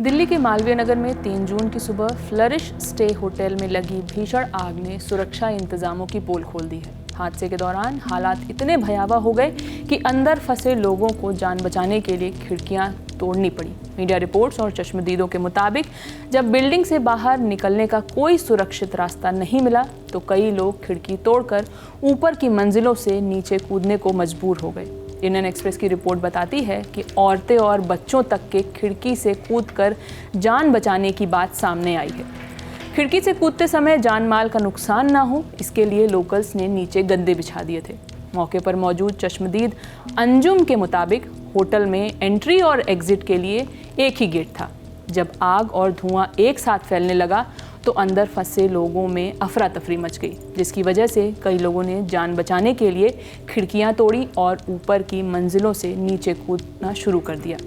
दिल्ली के मालवीय नगर में 3 जून की सुबह फ्लरिश स्टे होटल में लगी भीषण आग ने सुरक्षा इंतजामों की पोल खोल दी है। हादसे के दौरान हालात इतने भयावह हो गए कि अंदर फंसे लोगों को जान बचाने के लिए खिड़कियां तोड़नी पड़ी। मीडिया रिपोर्ट्स और चश्मदीदों के मुताबिक जब बिल्डिंग से बाहर निकलने का कोई सुरक्षित रास्ता नहीं मिला तो कई लोग खिड़की तोड़कर ऊपर की मंजिलों से नीचे कूदने को मजबूर हो गए। इंडियन एक्सप्रेस की रिपोर्ट बताती है कि औरतें और बच्चों तक के खिड़की से कूदकर जान बचाने की बात सामने आई है। खिड़की से कूदते समय जान माल का नुकसान ना हो, इसके लिए लोकल्स ने नीचे गद्दे बिछा दिए थे। मौके पर मौजूद चश्मदीद अंजुम के मुताबिक होटल में एंट्री और एग्जिट के लिए एक ही गेट था। जब आग और धुआं एक साथ फैलने लगा तो अंदर फंसे लोगों में अफरा तफरी मच गई, जिसकी वजह से कई लोगों ने जान बचाने के लिए खिड़कियां तोड़ी और ऊपर की मंजिलों से नीचे कूदना शुरू कर दिया।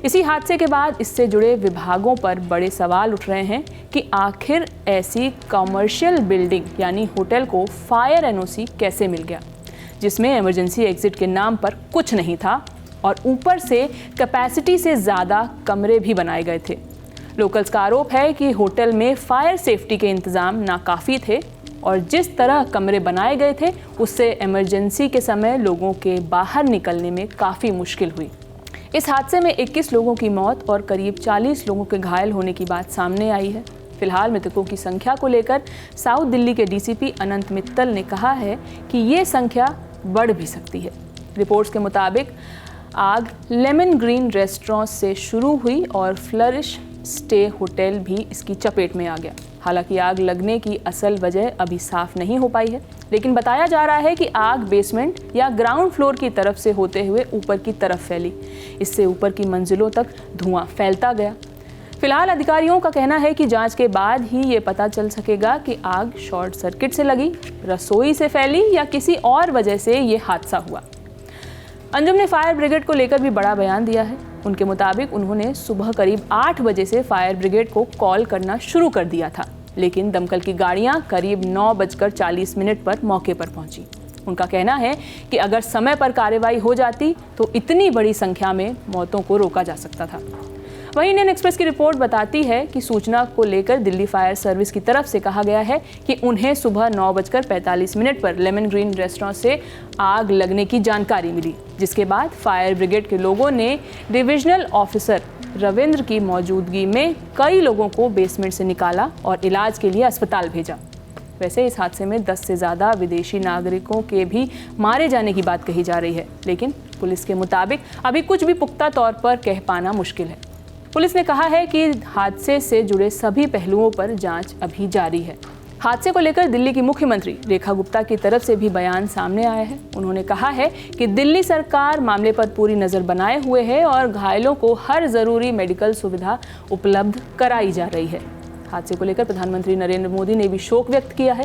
इसी हादसे के बाद इससे जुड़े विभागों पर बड़े सवाल उठ रहे हैं कि आखिर ऐसी कमर्शियल बिल्डिंग यानी होटल को फायर एनओसी कैसे मिल गया, जिसमें इमरजेंसी एग्जिट के नाम पर कुछ नहीं था और ऊपर से कैपेसिटी से ज़्यादा कमरे भी बनाए गए थे। लोकल्स का आरोप है कि होटल में फायर सेफ्टी के इंतज़ाम नाकाफ़ी थे और जिस तरह कमरे बनाए गए थे उससे इमरजेंसी के समय लोगों के बाहर निकलने में काफ़ी मुश्किल हुई। इस हादसे में 21 लोगों की मौत और करीब 40 लोगों के घायल होने की बात सामने आई है। फिलहाल मृतकों की संख्या को लेकर साउथ दिल्ली के डीसीपी अनंत मित्तल ने कहा है कि ये संख्या बढ़ भी सकती है। रिपोर्ट्स के मुताबिक आग लेमन ग्रीन रेस्टोरेंट से शुरू हुई और फ्लरिश स्टे होटल भी इसकी चपेट में आ गया। हालांकि आग लगने की असल वजह अभी साफ नहीं हो पाई है, लेकिन बताया जा रहा है कि आग बेसमेंट या ग्राउंड फ्लोर की तरफ से होते हुए ऊपर की तरफ फैली। इससे ऊपर की मंजिलों तक धुआं फैलता गया। फिलहाल अधिकारियों का कहना है कि जांच के बाद ही ये पता चल सकेगा कि आग शॉर्ट सर्किट से लगी, रसोई से फैली या किसी और वजह से ये हादसा हुआ। अंजुम ने फायर ब्रिगेड को लेकर भी बड़ा बयान दिया है। उनके मुताबिक उन्होंने सुबह करीब 8 बजे से फायर ब्रिगेड को कॉल करना शुरू कर दिया था, लेकिन दमकल की गाड़ियां करीब 9:40 पर मौके पर पहुंची। उनका कहना है कि अगर समय पर कार्रवाई हो जाती तो इतनी बड़ी संख्या में मौतों को रोका जा सकता था। वहीं इंडियन एक्सप्रेस की रिपोर्ट बताती है कि सूचना को लेकर दिल्ली फायर सर्विस की तरफ से कहा गया है कि उन्हें सुबह 9:45 पर लेमन ग्रीन रेस्टोरेंट से आग लगने की जानकारी मिली, जिसके बाद फायर ब्रिगेड के लोगों ने डिविजनल ऑफिसर रविंद्र की मौजूदगी में कई लोगों को बेसमेंट से निकाला और इलाज के लिए अस्पताल भेजा। वैसे इस हादसे में 10 से ज़्यादा विदेशी नागरिकों के भी मारे जाने की बात कही जा रही है, लेकिन पुलिस के मुताबिक अभी कुछ भी पुख्ता तौर पर कह पाना मुश्किल है। पुलिस ने कहा है कि हादसे से जुड़े सभी पहलुओं पर जांच अभी जारी है। हादसे को लेकर दिल्ली की मुख्यमंत्री रेखा गुप्ता की तरफ से भी बयान सामने आया है। उन्होंने कहा है कि दिल्ली सरकार मामले पर पूरी नज़र बनाए हुए है और घायलों को हर ज़रूरी मेडिकल सुविधा उपलब्ध कराई जा रही है। हादसे को लेकर प्रधानमंत्री नरेंद्र मोदी ने भी शोक व्यक्त किया है।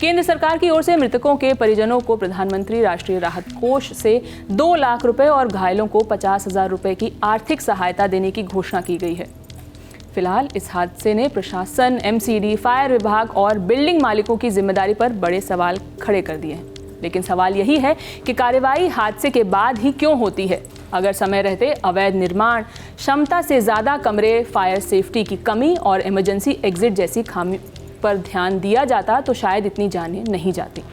केंद्र सरकार की ओर से मृतकों के परिजनों को प्रधानमंत्री राष्ट्रीय राहत कोष से 2 लाख रुपए और घायलों को 50,000 रुपए की आर्थिक सहायता देने की घोषणा की गई है। फिलहाल इस हादसे ने प्रशासन, एमसीडी, फायर विभाग और बिल्डिंग मालिकों की जिम्मेदारी पर बड़े सवाल खड़े कर दिए हैं। लेकिन सवाल यही है कि कार्रवाई हादसे के बाद ही क्यों होती है। अगर समय रहते अवैध निर्माण, क्षमता से ज़्यादा कमरे, फायर सेफ्टी की कमी और इमरजेंसी एग्जिट जैसी खामी पर ध्यान दिया जाता तो शायद इतनी जानें नहीं जाती।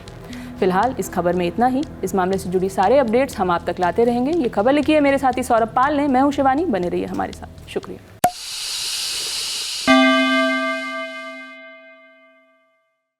फिलहाल इस खबर में इतना ही। इस मामले से जुड़ी सारे अपडेट्स हम आप तक लाते रहेंगे। ये खबर लिखी है मेरे साथी सौरभ पाल ने। मैं हूँ शिवानी। बने रहिए हमारे साथ। शुक्रिया।